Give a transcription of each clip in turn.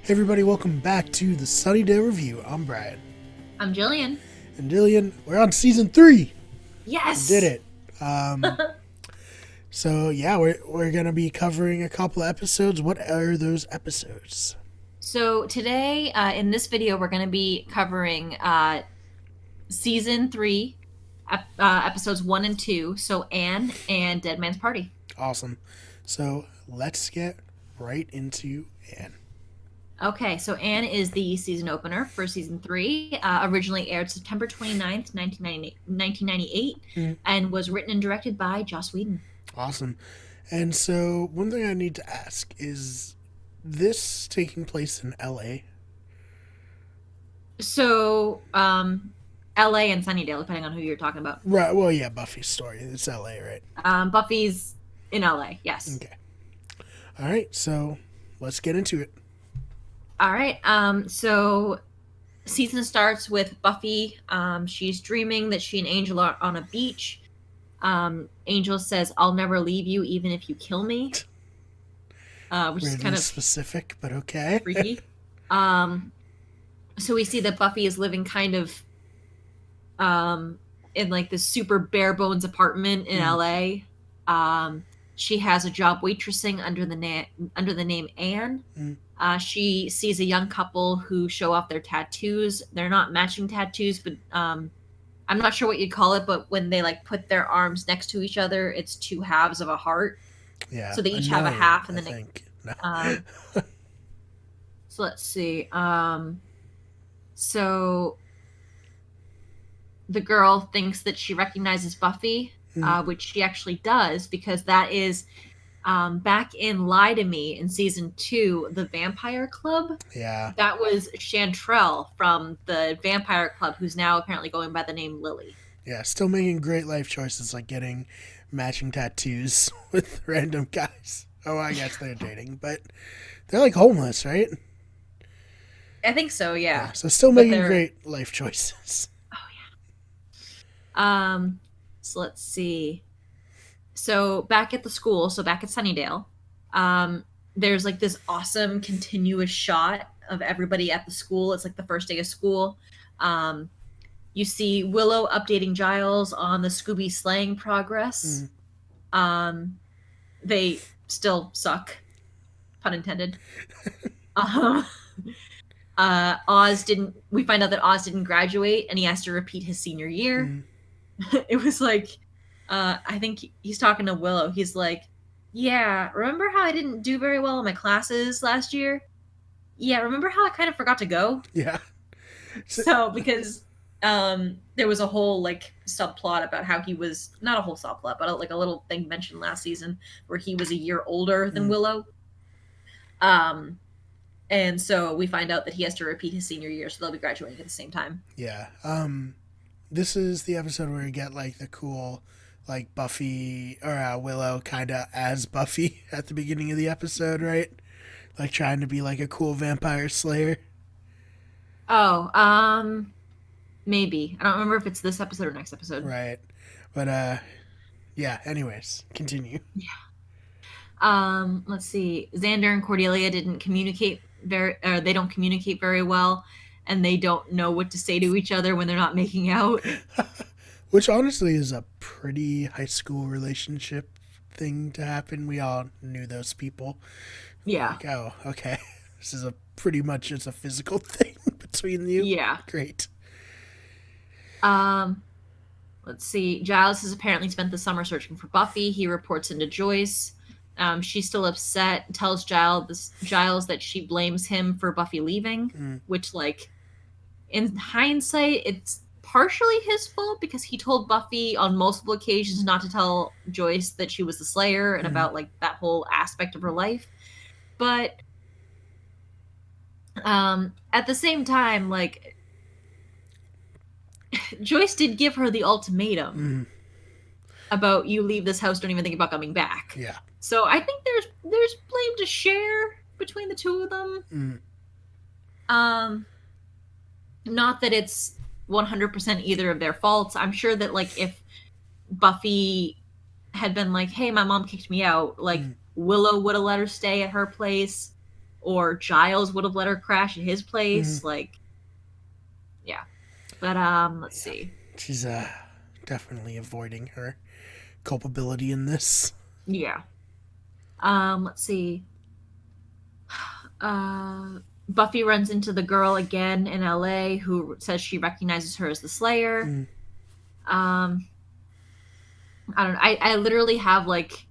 Hey everybody, welcome back to the Sunnydale Review. I'm Brian. I'm Jillian. And Dillian, we're on season 3. Yes! We did it. So yeah, we're gonna be covering a couple of episodes. What are those episodes? So today, in this video, we're going to be covering season 3, episodes 1 and 2. So Anne and Dead Man's Party. Awesome. So let's get right into Anne. Okay, so Anne is the season opener for season 3. Originally aired September 29th, 1998, and was written and directed by Joss Whedon. Awesome. And so one thing I need to ask is this taking place in LA? So, LA and Sunnydale, depending on who you're talking about. Right. Well, yeah, Buffy's story. It's LA, right? Buffy's in LA, yes. Okay. All right, so let's get into it. All right. So season starts with Buffy. She's dreaming that she and Angel are on a beach. Angel says, "I'll never leave you, even if you kill me," which is kind of specific, but okay. Freaky. So we see that Buffy is living kind of in like this super bare bones apartment in LA. She has a job waitressing under the name Anne. She sees a young couple who show off their tattoos. They're not matching tattoos, but I'm not sure what you'd call it, but when they like put their arms next to each other, it's two halves of a heart. Yeah. So they each have a half, and I then think. No. So let's see. So the girl thinks that she recognizes Buffy, which she actually does, because that is back in Lie to Me in season 2, the Vampire Club. Yeah. That was Chantrell from the Vampire Club, who's now apparently going by the name Lily. Yeah, still making great life choices like getting matching tattoos with random guys. Oh, I guess they're dating, but they're like homeless, right? I think so, yeah. So still making great life choices. Oh, yeah. So let's see. So back at the school, back at Sunnydale, there's like this awesome continuous shot of everybody at the school. It's like the first day of school. You see Willow updating Giles on the Scooby slaying progress. They still suck, pun intended. We find out that Oz didn't graduate and he has to repeat his senior year. It was like, I think he's talking to Willow. He's like, "Yeah, remember how I didn't do very well in my classes last year? Yeah, remember how I kind of forgot to go?" Yeah. So because there was a whole like subplot about how he was, not a whole subplot, but like a little thing mentioned last season where he was a year older than Willow. And so we find out that he has to repeat his senior year, so they'll be graduating at the same time. Yeah. This is the episode where you get like the cool, like Buffy or Willow kind of as Buffy at the beginning of the episode, right? Like trying to be like a cool vampire slayer. Oh, maybe. I don't remember if it's this episode or next episode. Right. But yeah, anyways, continue. Yeah. Let's see. Xander and Cordelia didn't communicate they don't communicate very well, and they don't know what to say to each other when they're not making out. Which honestly is a pretty high school relationship thing to happen. We all knew those people. Yeah. Like, oh, okay. This is pretty much just a physical thing between you. Yeah. Great. Let's see. Giles has apparently spent the summer searching for Buffy. He reports into Joyce. She's still upset, tells Giles that she blames him for Buffy leaving, which, like, in hindsight, it's partially his fault because he told Buffy on multiple occasions not to tell Joyce that she was the Slayer and about, like, that whole aspect of her life. But at the same time, like, Joyce did give her the ultimatum about, you leave this house, don't even think about coming back. Yeah. So I think there's blame to share between the two of them. Not that it's 100% either of their faults. I'm sure that, like, if Buffy had been like, "Hey, my mom kicked me out," like, Willow would have let her stay at her place. or Giles would have let her crash at his place. Like, yeah. But let's see. She's definitely avoiding her culpability in this. Yeah. Let's see. Buffy runs into the girl again in LA who says she recognizes her as the Slayer. I don't know. I literally have like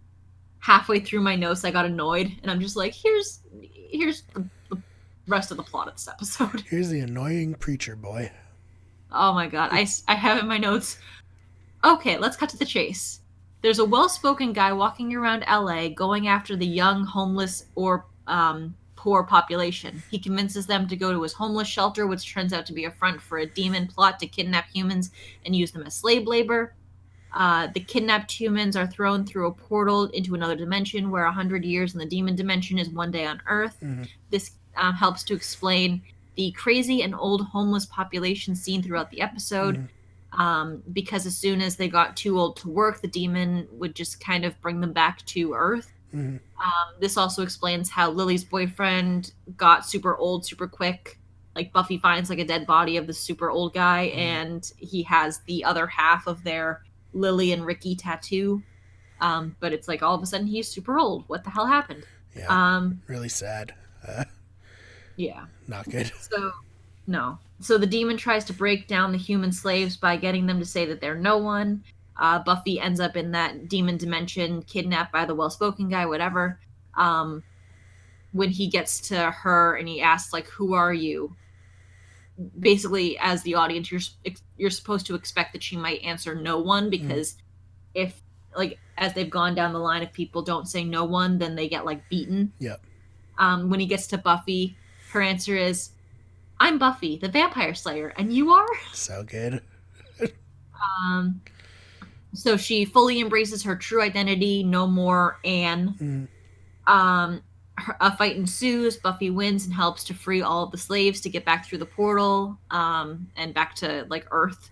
halfway through my notes I got annoyed and I'm just like, here's the rest of the plot of this episode. Here's the annoying preacher boy. Oh my god. I have in my notes. Okay, let's cut to the chase. There's a well-spoken guy walking around LA going after the young, homeless, or poor population. He convinces them to go to his homeless shelter, which turns out to be a front for a demon plot to kidnap humans and use them as slave labor. The kidnapped humans are thrown through a portal into another dimension where 100 years in the demon dimension is one day on Earth. This helps to explain the crazy and old homeless population seen throughout the episode. Because as soon as they got too old to work, the demon would just kind of bring them back to Earth. This also explains how Lily's boyfriend got super old super quick. Like Buffy finds like a dead body of the super old guy, and he has the other half of their Lily and Ricky tattoo. But it's like all of a sudden he's super old. What the hell happened? Yeah. Really sad. Yeah. Not good. So the demon tries to break down the human slaves by getting them to say that they're no one. Buffy ends up in that demon dimension, kidnapped by the well-spoken guy, whatever. When he gets to her and he asks, like, who are you? Basically, as the audience, you're supposed to expect that she might answer no one, because if, like, as they've gone down the line, if people don't say no one, then they get, like, beaten. Yep. When he gets to Buffy, her answer is, I'm Buffy, the Vampire Slayer, and you are? So good. So she fully embraces her true identity, no more Anne. A fight ensues. Buffy wins and helps to free all of the slaves to get back through the portal and back to, like, Earth.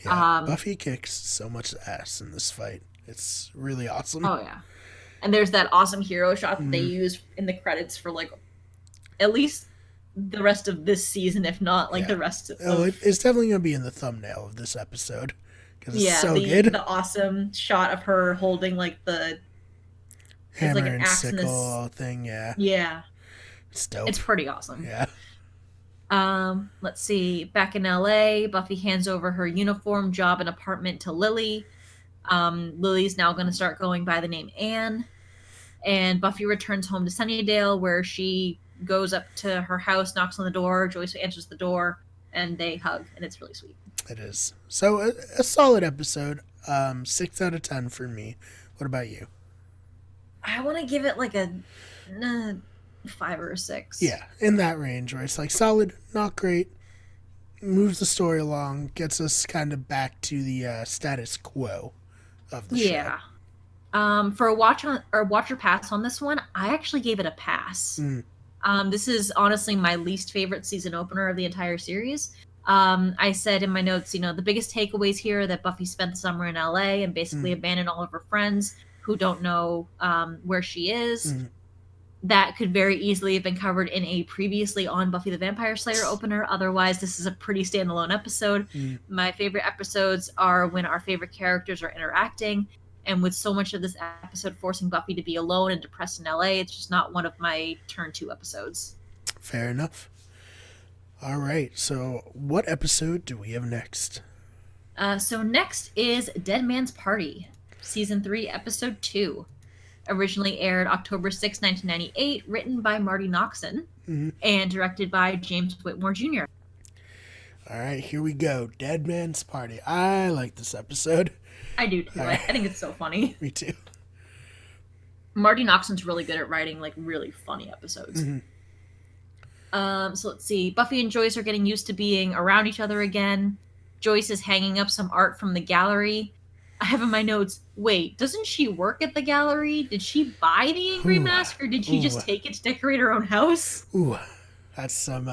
Yeah, Buffy kicks so much ass in this fight. It's really awesome. Oh, yeah. And there's that awesome hero shot that they use in the credits for, like, at least the rest of this season, if not, like, the rest of... It's definitely going to be in the thumbnail of this episode. Because it's so good. The awesome shot of her holding, like, the... hammer like an and axe sickle thing, yeah. Yeah. It's dope. It's pretty awesome. Yeah. Let's see. Back in LA, Buffy hands over her uniform, job, and apartment to Lily. Lily's now going to start going by the name Anne. And Buffy returns home to Sunnydale, where she goes up to her house, knocks on the door. Joyce answers the door, and they hug, and it's really sweet. It is. So, a solid episode. 6 out of 10 for me. What about you? I want to give it like a 5 or a 6. Yeah, in that range where it's like solid, not great, moves the story along, gets us kind of back to the status quo of the show. Yeah. For a watch or pass on this one, I actually gave it a pass. This is honestly my least favorite season opener of the entire series. I said in my notes, the biggest takeaways here are that Buffy spent the summer in LA and basically abandoned all of her friends who don't know where she is. That could very easily have been covered in a previously on Buffy the Vampire Slayer opener. Otherwise, this is a pretty standalone episode. My favorite episodes are when our favorite characters are interacting. And with so much of this episode forcing Buffy to be alone and depressed in LA, it's just not one of my turn 2 episodes. Fair enough. All right, so what episode do we have next? So next is Dead Man's Party, Season 3, Episode 2. Originally aired October 6, 1998, written by Marty Noxon, and directed by James Whitmore Jr. All right, here we go. Dead Man's Party. I like this episode. I do too. Right. I think it's so funny. Me too. Marty Noxon's really good at writing like really funny episodes. So let's see. Buffy and Joyce are getting used to being around each other again. Joyce is hanging up some art from the gallery. I have in my notes, wait, doesn't she work at the gallery? Did she buy the Angry Mask, or did she just take it to decorate her own house? Ooh, that's some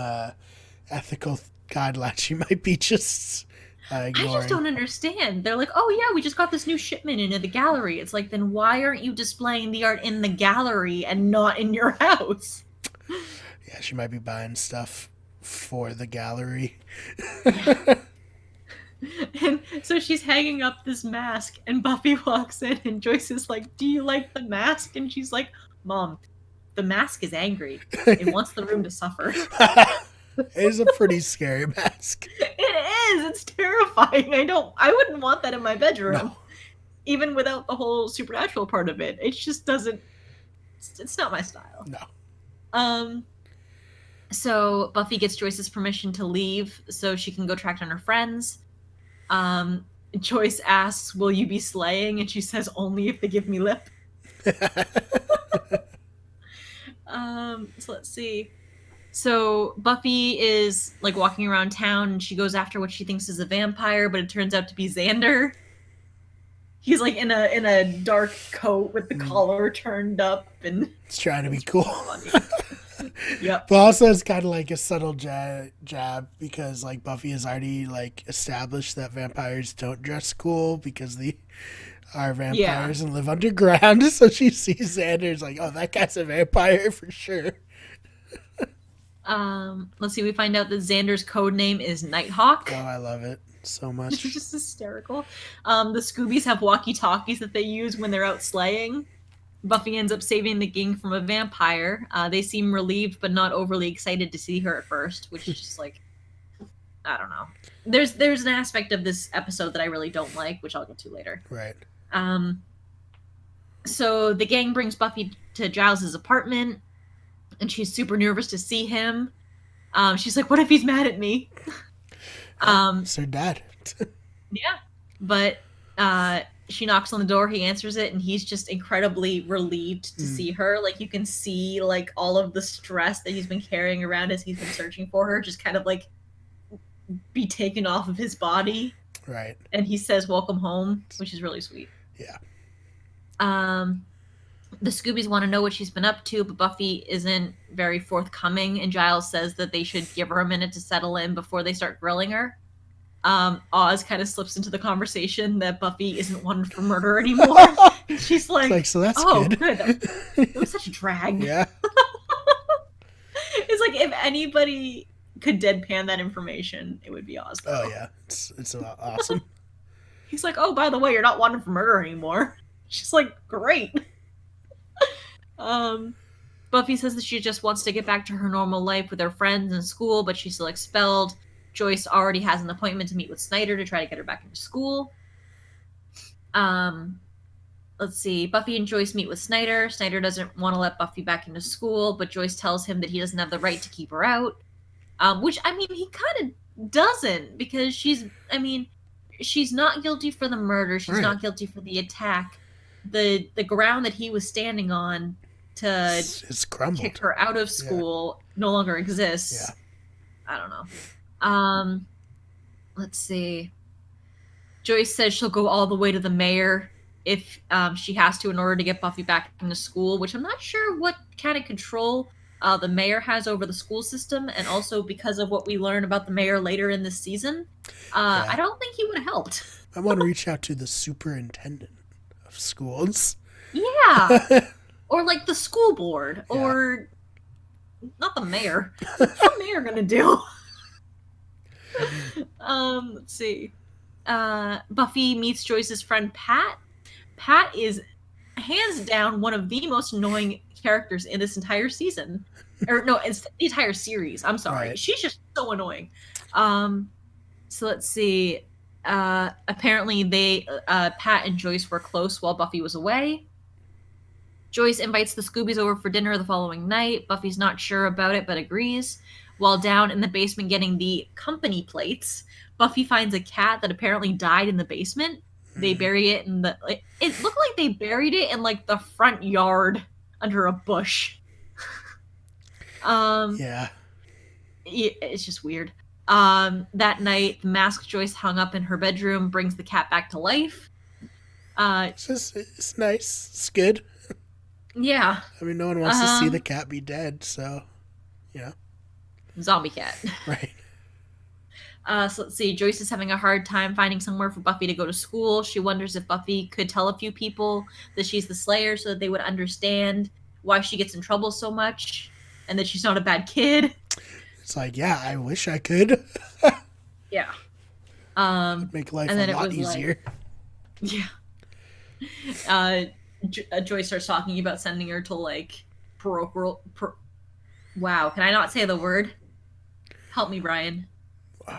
ethical guidelines she might be just ignoring. I just don't understand. They're like, oh yeah, we just got this new shipment into the gallery. It's like, then why aren't you displaying the art in the gallery and not in your house? Yeah, she might be buying stuff for the gallery. And so she's hanging up this mask, and Buffy walks in, and Joyce is like, "Do you like the mask?" And she's like, "Mom, the mask is angry. It wants the room to suffer." It is a pretty scary mask. It is. It's terrifying. I wouldn't want that in my bedroom. No. Even without the whole supernatural part of it. It just doesn't, it's not my style. No. So Buffy gets Joyce's permission to leave so she can go track down her friends. Joyce asks, "Will you be slaying?" And she says, "Only if they give me lip." So let's see. So Buffy is like walking around town, and she goes after what she thinks is a vampire, but it turns out to be Xander. He's like in a dark coat with the collar turned up, and it's trying to be cool. Yep. But also it's kind of like a subtle jab because like Buffy has already like established that vampires don't dress cool because they are vampires and live underground. So she sees Xander's like, oh, that guy's a vampire for sure. Let's see. We find out that Xander's code name is Nighthawk. Oh, I love it so much. It's just hysterical. The Scoobies have walkie-talkies that they use when they're out slaying. Buffy ends up saving the gang from a vampire. They seem relieved but not overly excited to see her at first, which is just like, I don't know. There's an aspect of this episode that I really don't like, which I'll get to later. Right. So the gang brings Buffy to Giles' apartment, and she's super nervous to see him. She's like, "What if he's mad at me?" It's her dad. Yeah. But she knocks on the door, he answers it, and he's just incredibly relieved to see her. Like, you can see like all of the stress that he's been carrying around as he's been searching for her just kind of like be taken off of his body. Right. And he says, "Welcome home," which is really sweet. Yeah. The Scoobies want to know what she's been up to, but Buffy isn't very forthcoming, and Giles says that they should give her a minute to settle in before they start grilling her. Oz kind of slips into the conversation that Buffy isn't wanted for murder anymore. She's like, so that's "Oh, good." It was such a drag. Yeah. It's like if anybody could deadpan that information, it would be Oz. Though. Oh yeah, it's awesome. He's like, "Oh, by the way, you're not wanted for murder anymore." She's like, "Great." Buffy says that she just wants to get back to her normal life with her friends and school, but she's still expelled. Joyce already has an appointment to meet with Snyder to try to get her back into school. Let's see. Buffy and Joyce meet with Snyder. Snyder doesn't want to let Buffy back into school, but Joyce tells him that he doesn't have the right to keep her out. Which, I mean, he kind of doesn't, because she's not guilty for the murder. She's not guilty for the attack. The ground that he was standing on to it's crumbled. Kick her out of school no longer exists. Yeah. I don't know. Let's see. Joyce says she'll go all the way to the mayor if she has to in order to get Buffy back into school, which I'm not sure what kind of control the mayor has over the school system, and also because of what we learn about the mayor later in this season, I don't think he would have helped. I want to reach out to the superintendent of schools. Yeah. Or like the school board, or not the mayor. What's the mayor gonna do? Let's see. Buffy meets Joyce's friend Pat. Pat is hands down one of the most annoying characters in this entire season. Or no, it's the entire series. I'm sorry. Right. She's just so annoying. So let's see. Apparently Pat and Joyce were close while Buffy was away. Joyce invites the Scoobies over for dinner the following night. Buffy's not sure about it, but agrees. While down in the basement getting the company plates, Buffy finds a cat that apparently died in the basement. They bury it in it looked like they buried it in like the front yard under a bush. Yeah. It's just weird. That night, the mask Joyce hung up in her bedroom brings the cat back to life. It's nice. It's good. Yeah. I mean, no one wants to see the cat be dead, so, you know. Zombie cat. Right. So let's see. Joyce is having a hard time finding somewhere for Buffy to go to school. She wonders if Buffy could tell a few people that she's the Slayer so that they would understand why she gets in trouble so much. and that she's not a bad kid. It's like, yeah, I wish I could. Yeah. It'd make life a lot easier. Yeah. Joyce starts talking about sending her to like parochial. Wow, can I not say the word? Help me, Brian.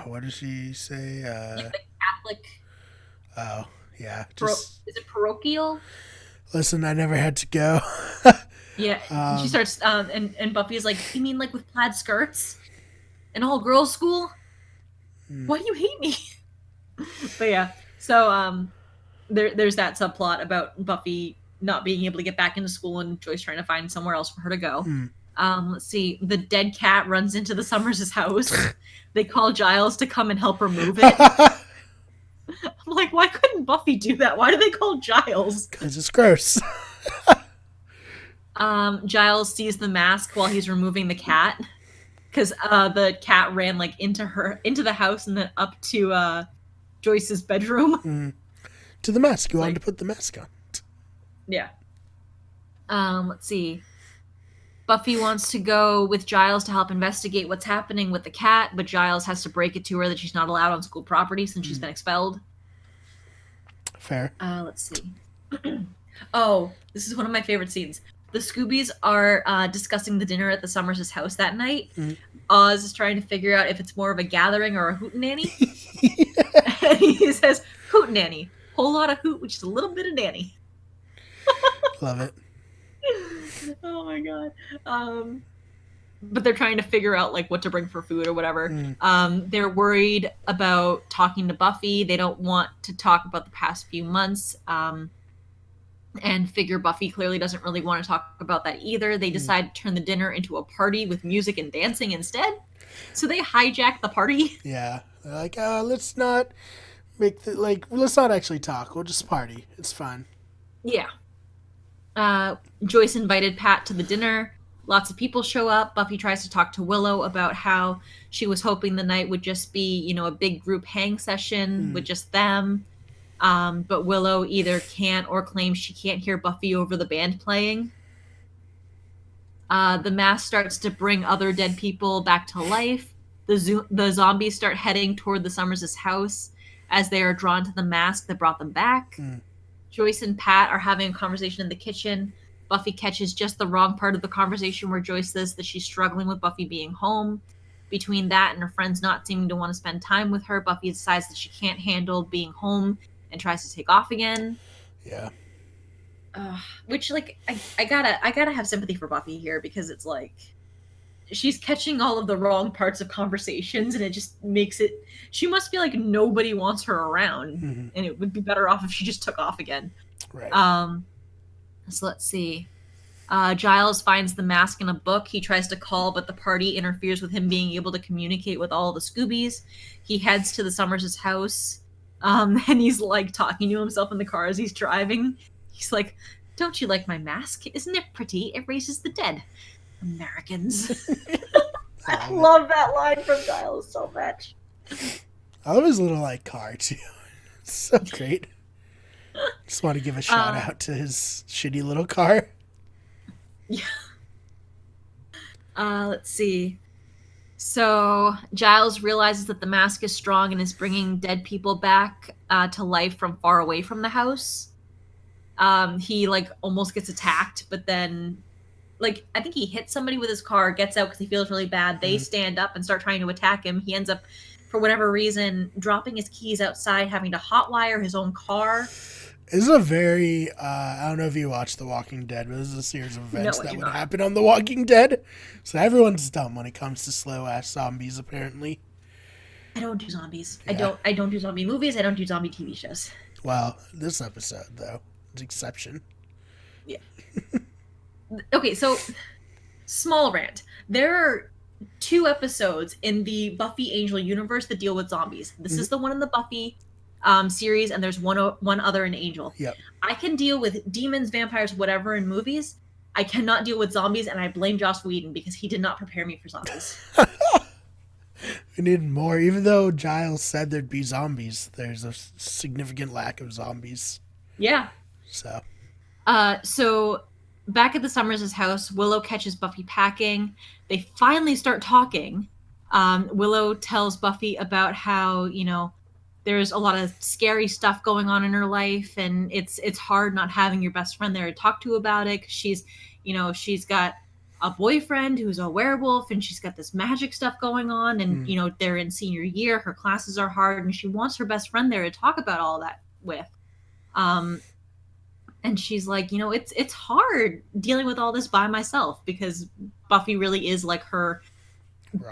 What does she say? Like the Catholic. Oh, yeah. Is it parochial? Listen, I never had to go. Yeah. She starts, and Buffy's like, you mean like with plaid skirts? An all-girls school? Why do you hate me? But yeah, so there's that subplot about Buffy not being able to get back into school and Joyce trying to find somewhere else for her to go. Let's see. The dead cat runs into the Summers' house. They call Giles to come and help remove it. I'm like, why couldn't Buffy do that? Why do they call Giles? Because it's gross. Giles sees the mask while he's removing the cat. Because the cat ran like into the house and then up to Joyce's bedroom. To the mask. You wanted to put the mask on. Yeah. Let's see. Buffy wants to go with Giles to help investigate what's happening with the cat, but Giles has to break it to her that she's not allowed on school property since she's been expelled. Fair. Let's see. Oh, this is one of my favorite scenes. The Scoobies are discussing the dinner at the Summers' house that night. Oz is trying to figure out if it's more of a gathering or a hootenanny. And he says, hootenanny. Whole lot of hoot, which is a little bit of nanny. Love it. Oh my god. But they're trying to figure out like what to bring for food or whatever. They're worried about talking to Buffy. They don't want to talk about the past few months. And figure Buffy clearly doesn't really want to talk about that either. They decide to turn the dinner into a party with music and dancing instead. So they hijack the party. Yeah. They're like, let's not let's not actually talk. We'll just party. It's fine. Yeah. Joyce invited Pat to the dinner. Lots of people show up. Buffy tries to talk to Willow about how she was hoping the night would just be, a big group hang session with just them. But Willow either can't or claims she can't hear Buffy over the band playing. The mask starts to bring other dead people back to life. The zombies start heading toward the Summers' house as they are drawn to the mask that brought them back. Joyce and Pat are having a conversation in the kitchen. Buffy catches just the wrong part of the conversation where Joyce says that she's struggling with Buffy being home. Between that and her friends not seeming to want to spend time with her, Buffy decides that she can't handle being home and tries to take off again. Yeah. Which, like, I gotta have sympathy for Buffy here because it's like she's catching all of the wrong parts of conversations and it just makes it. She must feel like nobody wants her around, and it would be better off if she just took off again. Right. So let's see. Giles finds the mask in a book. He tries to call, but the party interferes with him being able to communicate with all the Scoobies. He heads to the Summers' house. And he's like talking to himself in the car as he's driving. He's like, "Don't you like my mask? Isn't it pretty? It raises the dead. Americans." I love that line from Giles so much. I love his little car too. It's so great. Just want to give a shout out to his shitty little car. Yeah. Let's see. So Giles realizes that the mask is strong and is bringing dead people back to life from far away from the house. He almost gets attacked, but then I think he hits somebody with his car, gets out because he feels really bad. They stand up and start trying to attack him. He ends up, for whatever reason, dropping his keys outside, having to hotwire his own car. This is a very, I don't know if you watched The Walking Dead, but this is a series of events that would happen on The Walking Dead. So everyone's dumb when it comes to slow-ass zombies, apparently. I don't do zombies. Yeah. I don't do zombie movies. I don't do zombie TV shows. Well, this episode, though, is an exception. Yeah. Okay, so, small rant. There are 2 episodes in the Buffy Angel universe that deal with zombies. This is the one in the Buffy series, and there's one other in Angel. Yep. I can deal with demons, vampires, whatever in movies. I cannot deal with zombies, and I blame Joss Whedon because he did not prepare me for zombies. We need more. Even though Giles said there'd be zombies, there's a significant lack of zombies. Yeah. So back at the Summers' house, Willow catches Buffy packing. They finally start talking. Willow tells Buffy about how, there's a lot of scary stuff going on in her life, and it's hard not having your best friend there to talk to about it. 'Cause she's got a boyfriend who's a werewolf, and she's got this magic stuff going on, and they're in senior year. Her classes are hard, and she wants her best friend there to talk about all that with. And she's like, it's hard dealing with all this by myself, because Buffy really is like her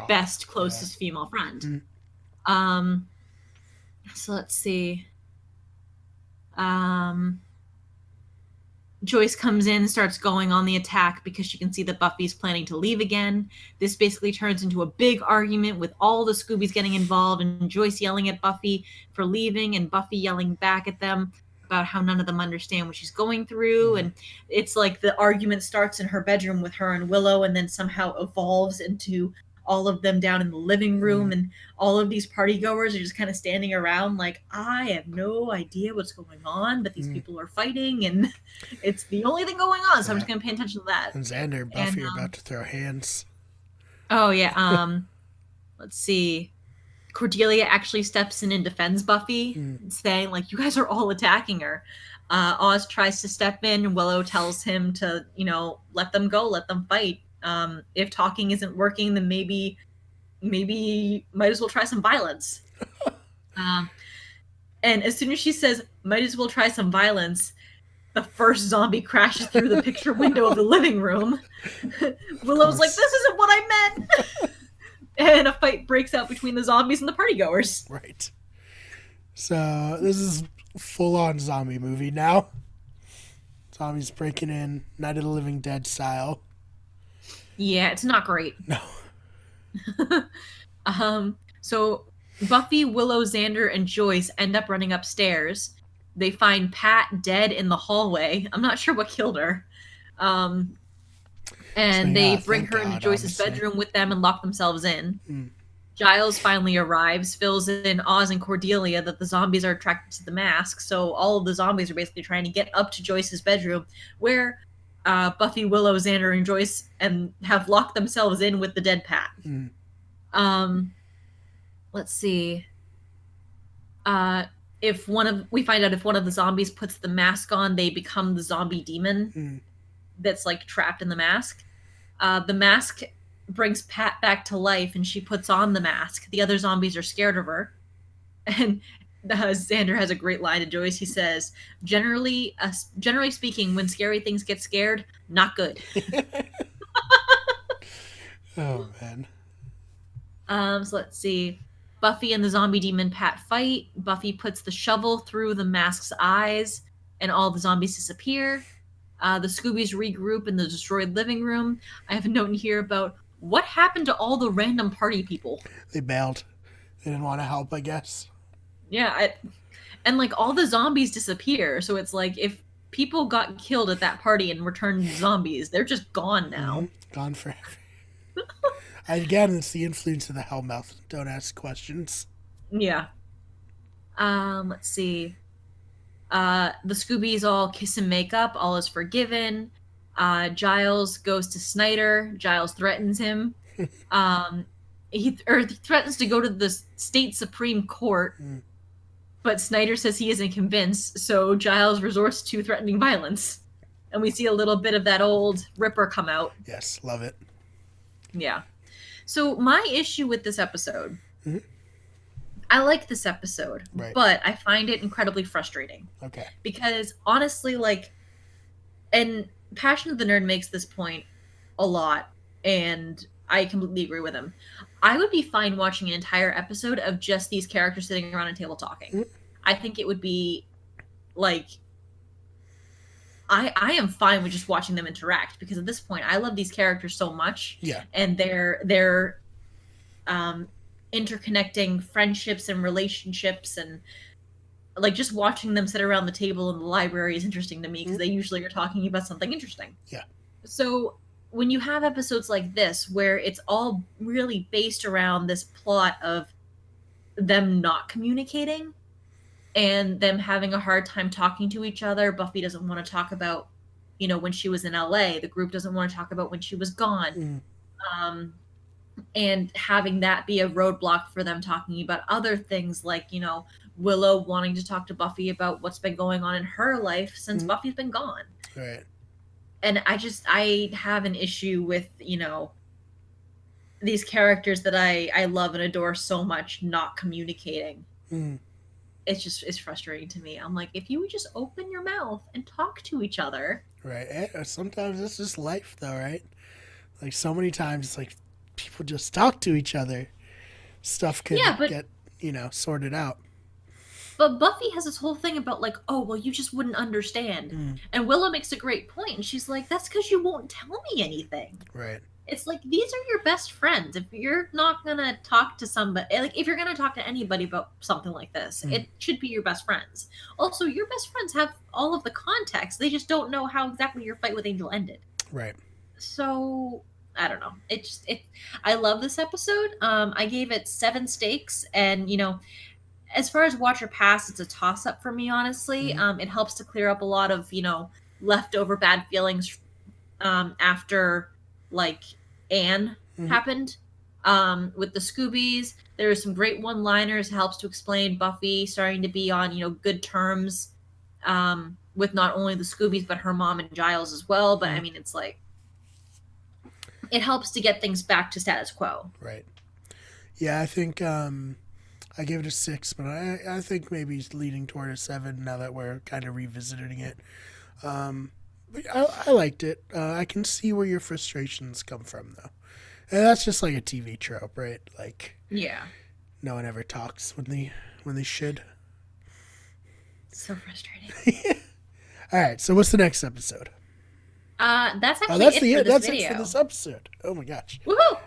best, closest female friend. So let's see. Joyce comes in and starts going on the attack because she can see that Buffy's planning to leave again. This basically turns into a big argument with all the Scoobies getting involved, and Joyce yelling at Buffy for leaving and Buffy yelling back at them about how none of them understand what she's going through. And it's like the argument starts in her bedroom with her and Willow, and then somehow evolves into all of them down in the living room, and all of these party goers are just kind of standing around like, I have no idea what's going on, but these people are fighting, and it's the only thing going on, so I'm just going to pay attention to that. And Xander and Buffy are about to throw hands. Oh, yeah. Let's see. Cordelia actually steps in and defends Buffy, saying, like, you guys are all attacking her. Oz tries to step in, and Willow tells him to, let them go, let them fight. If talking isn't working, then maybe might as well try some violence. And as soon as she says, might as well try some violence, the first zombie crashes through the picture window of the living room. Willow's like, this isn't what I meant! And a fight breaks out between the zombies and the partygoers. Right. So this is full-on zombie movie now. Zombies breaking in, Night of the Living Dead style. Yeah, it's not great. No. So Buffy, Willow, Xander, and Joyce end up running upstairs. They find Pat dead in the hallway. I'm not sure what killed her. And they bring her into Joyce's bedroom with them and lock themselves in. Giles finally arrives, fills in Oz and Cordelia that the zombies are attracted to the mask. So all of the zombies are basically trying to get up to Joyce's bedroom, where Buffy, Willow, Xander, and Joyce have locked themselves in with the dead Pat. Let's see. We find out if one of the zombies puts the mask on, they become the zombie demon that's like trapped in the mask. The mask brings Pat back to life, and she puts on the mask. The other zombies are scared of her. And Xander has a great line to Joyce. He says, generally speaking, when scary things get scared, not good. Oh, man. So let's see. Buffy and the zombie demon Pat fight. Buffy puts the shovel through the mask's eyes, and all the zombies disappear. The Scoobies regroup in the destroyed living room. I have a note in here about what happened to all the random party people. They bailed. They didn't want to help, I guess. Yeah, and like all the zombies disappear, so it's like if people got killed at that party and returned zombies, they're just gone now. Gone forever. Again, it's the influence of the Hellmouth. Don't ask questions. Yeah. Let's see. The Scoobies all kiss and make up. All is forgiven. Giles goes to Snyder. Giles threatens him. He threatens to go to the state Supreme Court. But Snyder says he isn't convinced, so Giles resorts to threatening violence. And we see a little bit of that old Ripper come out. Yes, love it. Yeah. So my issue with this episode, I like this episode, but I find it incredibly frustrating. Okay. Because honestly, and Passion of the Nerd makes this point a lot, and I completely agree with him. I would be fine watching an entire episode of just these characters sitting around a table talking. I think it would be I am fine with just watching them interact, because at this point I love these characters so much. Yeah. And their interconnecting friendships and relationships, and just watching them sit around the table in the library is interesting to me, because they usually are talking about something interesting. Yeah. So when you have episodes like this where it's all really based around this plot of them not communicating and them having a hard time talking to each other, Buffy doesn't want to talk about when she was in LA. The group doesn't want to talk about when she was gone. Um, and having that be a roadblock for them talking about other things like, Willow wanting to talk to Buffy about what's been going on in her life since Buffy's been gone. Right. And I have an issue with, these characters that I love and adore so much not communicating. It's frustrating to me. I'm like, if you would just open your mouth and talk to each other. Right. Sometimes it's just life, though, right? Like, so many times it's like people just talk to each other. Stuff can get, sorted out. But Buffy has this whole thing about like, oh, well, you just wouldn't understand. And Willow makes a great point. And she's like, that's because you won't tell me anything. Right. It's like, these are your best friends. If you're not going to talk to somebody, like if you're going to talk to anybody about something like this, it should be your best friends. Also, your best friends have all of the context. They just don't know how exactly your fight with Angel ended. Right. So I don't know. I love this episode. I gave it 7 stakes, and as far as watch or pass, it's a toss up for me, honestly. It helps to clear up a lot of leftover bad feelings after like Anne happened with the Scoobies. There are some great one-liners. Helps to explain Buffy starting to be on good terms with not only the Scoobies but her mom and Giles as well. But I mean, it's like, it helps to get things back to status quo. Right. Yeah, I think I gave it a 6, but I think maybe it's leaning toward a 7 now that we're kind of revisiting it. But I liked it. I can see where your frustrations come from, though. And that's just like a TV trope, right? Like, yeah, no one ever talks when they should. So frustrating. All right, so what's the next episode? That's actually it for this episode. Oh my gosh. Woohoo!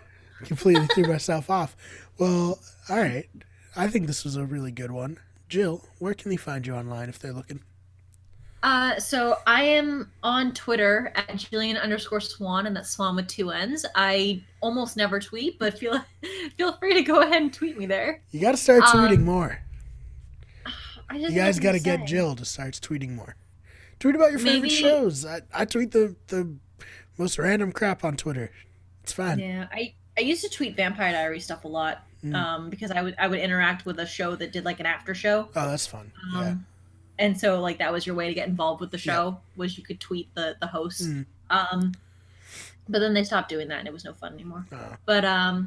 Completely threw myself off. Well, all right. I think this was a really good one. Jill, where can they find you online if they're looking? So I am on Twitter at Jillian_Swan, and that's Swan with 2 N's. I almost never tweet, but feel free to go ahead and tweet me there. You got to start tweeting more. You guys got to get Jill to start tweeting more. Tweet about your favorite shows. I tweet the most random crap on Twitter. It's fine. Yeah, I used to tweet Vampire Diary stuff a lot because I would interact with a show that did like an after show. Oh, that's fun. Yeah. And so like that was your way to get involved with the show, was you could tweet the host. But then they stopped doing that and it was no fun anymore. But I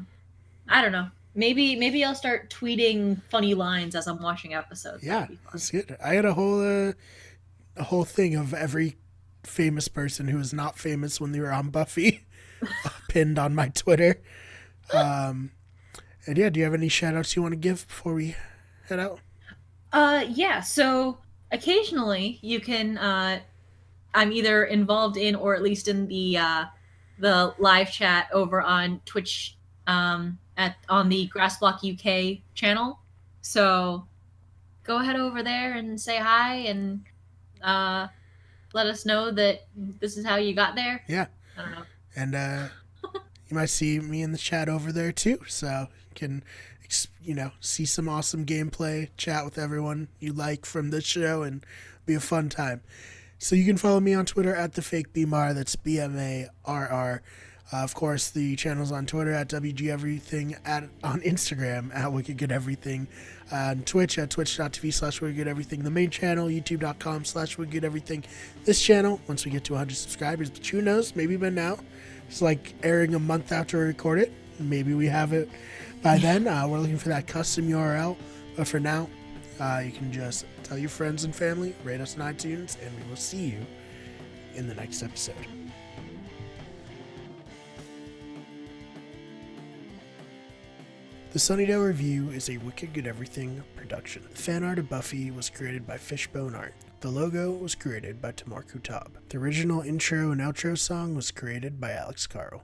don't know. Maybe I'll start tweeting funny lines as I'm watching episodes. Yeah, that's good. I had a whole thing of every famous person who was not famous when they were on Buffy pinned on my Twitter. And yeah, do you have any shout outs you want to give before we head out? Yeah, so occasionally you can I'm either involved in or at least in the live chat over on Twitch on the Grassblock UK channel. So go ahead over there and say hi and let us know that this is how you got there. Yeah. I don't know. And you might see me in the chat over there too, so you can see some awesome gameplay, chat with everyone you like from this show, and be a fun time. So you can follow me on Twitter at @theFakeBMar. That's BMARR. Of course, the channel's on Twitter at WGEverything, on Instagram at WickedGoodEverything, on Twitch at twitch.tv/WickedGoodEverything, the main channel, youtube.com/WickedGoodEverything. This channel, once we get to 100 subscribers, but who knows, maybe by now, it's like airing a month after we record it. Maybe we have it by then. We're looking for that custom URL, but for now, you can just tell your friends and family, rate us on iTunes, and we will see you in the next episode. The Sunnydale Review is a Wicked Good Everything production. The fan art of Buffy was created by Fishbone Art. The logo was created by Tamar Kutab. The original intro and outro song was created by Alex Carl.